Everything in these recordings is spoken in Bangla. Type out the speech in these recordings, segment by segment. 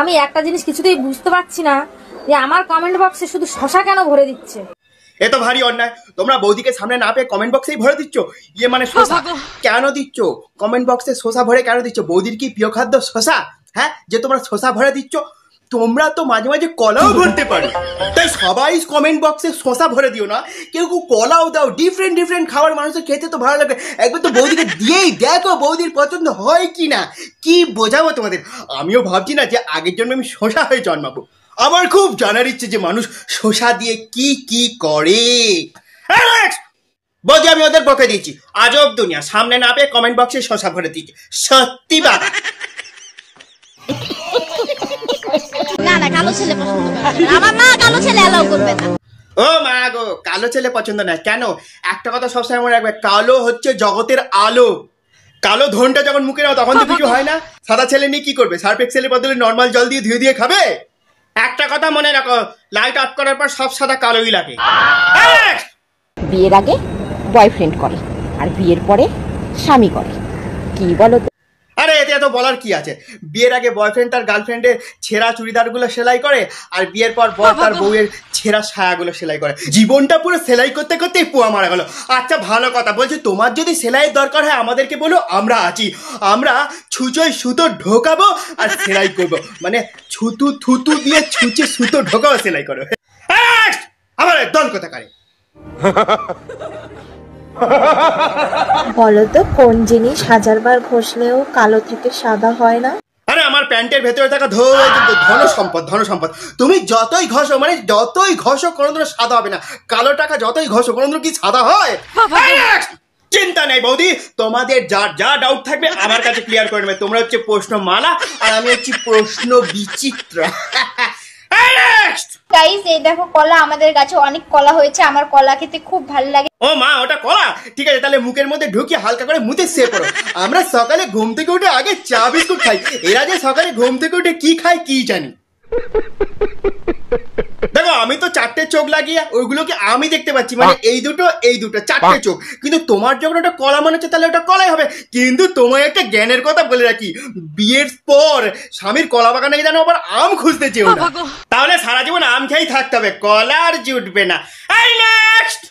আমি একটা জিনিস কিছুতেই বুঝতে পারছি না যে আমার কমেন্ট বক্সে শুধু শশা কেন ভরে দিচ্ছে। এ তো ভারী অন্যায়। তোমরা বৌদিকে সামনে না পেয়ে কমেন্ট বক্সেই ভরে দিচ্ছ। ইয়ে মানে শসা কেন দিচ্ছ? কমেন্ট বক্সে শসা ভরে কেন দিচ্ছ? বৌদির কি প্রিয় খাদ্য শসা? হ্যাঁ, যে তোমরা শসা ভরে দিচ্ছ। তোমরা তো মাঝে মাঝে কলাও ভরতে পারো, তাই সবাই কমেন্ট বক্সে শসা ভরে দিও না, কেউ কেউ কলাও দাও। ডিফারেন্ট ডিফারেন্ট খাবার মানুষের খেতে তো ভালো লাগে। একবার তো বৌদিকে দিয়েই দেখো বৌদির পছন্দ হয় কি না। কি বোঝাবো তোমাদের? আমিও ভাবছি না যে আগের জন্য আমি শসা হয়ে জন্মাবো। আমার খুব জানার ইচ্ছে যে মানুষ শসা দিয়ে কি কি করে। বৌদি আমি ওদের বকে দিয়েছি, আজব দুনিয়া, সামনে না পেয়ে কমেন্ট বক্সে শসা ভরে দিয়েছি। সত্যি বাবা। না না, কালো ছেলে পছন্দ করে না। আমার মা কালো ছেলে অ্যালাউ করবে না। ও মা গো, কালো ছেলে পছন্দ না কেন? একটা কথা সবসময় মনে রাখবে, কালো হচ্ছে জগতের আলো। কালো ধনটা যখন মুখে নাও তখন তো কিছু হয় না। সাদা ছেলে নিয়ে কি করবে? সার্ফ এক্সেলের বদলে নর্মাল জল দিয়ে ধুয়ে দিয়ে খাবে? একটা কথা মনে রাখো, লাইট অফ করার পর সব সাদা কালোই লাগে। বিয়ের আগে বয়ফ্রেন্ড করে আর বিয়ের পরে স্বামী করে, কি বলো? আরে এতে এত বলার কি আছে? বিয়ের আগে বয়ফ্রেন্ড তার গার্লফ্রেন্ডের ছেঁড়া চুড়িদারগুলো সেলাই করে, আর বিয়ের পর বর তার বউয়ের ছেঁড়া ছায়াগুলো সেলাই করে। জীবনটা পুরো সেলাই করতে করতেই পুয়া মারা গেল। আচ্ছা ভালো কথা বলছি, তোমার যদি সেলাইয়ের দরকার হয় আমাদেরকে বলো, আমরা আছি। আমরা ছুঁচোয় সুতো ঢোকাবো আর সেলাই করবো, মানে ছুতু থুতু দিয়ে ছুঁচে সুতো ঢোকাবো, সেলাই করো। আমার দল কথা কারে। বলো তো কোন জিনিস হাজারবার ঘষলেও কালো থেকে সাদা হয় না? আরে আমার প্যান্টের ভেতরে থাকা ধন সম্পদ। তুমি যতই ঘষো, মানে যতই ঘষো কোনোদিনও সাদা হবে না। কালো টাকা যতই ঘষো কোনোদিনও কি সাদা হয়? চিন্তা নেই বৌদি, তোমাদের যা ডাউট থাকবে আমার কাছে ক্লিয়ার করে নেবে। তোমরা হচ্ছে প্রশ্নমালা আর আমি হচ্ছি প্রশ্ন বিচিত্র। গাইস এই দেখো কলা, আমাদের গাছে অনেক কলা হয়েছে, আমার কলা খেতে খুব ভালো লাগে। ও মা, ওটা কলা? ঠিক আছে, তাহলে মুখের মধ্যে ঢুকিয়ে হালকা করে মুতে শুয়ে পড়ো। আমরা সকালে ঘুম থেকে উঠে আগে চা বিস্কুট খাই, এরা যে সকালে ঘুম থেকে উঠে কি খায় কি জানি। দেখো আমি তো চারটে চোখ লাগিয়ে ওইগুলোকে আমি দেখতে পাচ্ছি, মানে এই দুটো চারটে চোখ। কিন্তু তোমার যখন ওটা কলা মনে হচ্ছে তাহলে ওটা কলাই হবে। কিন্তু তোমায় একটা জ্ঞানের কথা বলে রাখি, বিয়ের পর স্বামীর কলা বাগানে যেন আবার আম খুঁজতে চেও না, তাহলে সারা জীবন আম খেয়েই থাকতে হবে, কলা আর জুটবে না। নেক্সট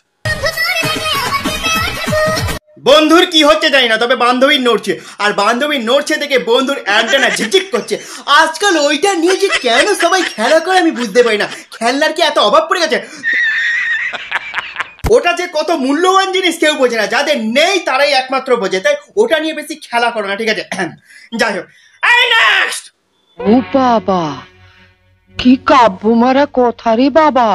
বন্ধুর কি হচ্ছে জানি না, তবে বান্ধবী নড়ছে, আর বান্ধবী নড়ছে দেখে বন্ধুর অ্যান্টেনা ঝিকঝিক করছে। আজকাল ওইটা নিয়ে যে কেন সবাই খেলা করে আমি বুঝতে পারি না। খেলনার কি এত অভাব পড়ে গেছে? ওটা যে কত মূল্যবান জিনিস কেউ বোঝে না, যাদের নেই তারাই একমাত্র বোঝে, তাই ওটা নিয়ে বেশি খেলা করো না, ঠিক আছে? যাই হোক, নেক্সট। ও বাবা, কি কাব্য মারা কথা রে বাবা।